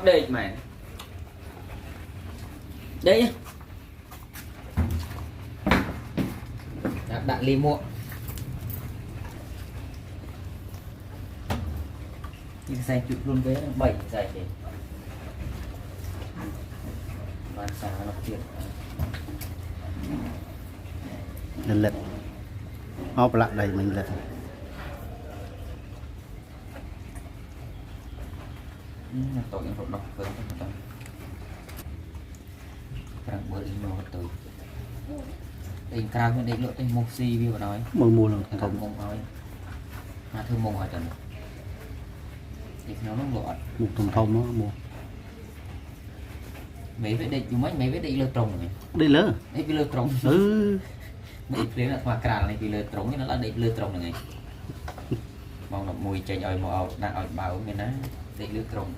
đây mày đây đặt ly muộn thì xài chụp luôn với 7 giải để bàn xả nó tiền lên lệch ốp lại đây mình lệch tội nhân đọc với rằng bữa đi mua từ tình cao hơn đây lựa tình một si vì nói mua lần không mong nói mà thương mong hỏi trần thì nó lọt một thùng thông nó mua mấy với định mấy với định lơ trồng này đi lớn ấy vì lơ trồng mấy phía là hoa cà này vì lơ trồng nó là định lơ trồng này mong là mùi chanh ơi màu đang ở bao người ná định lơ trồng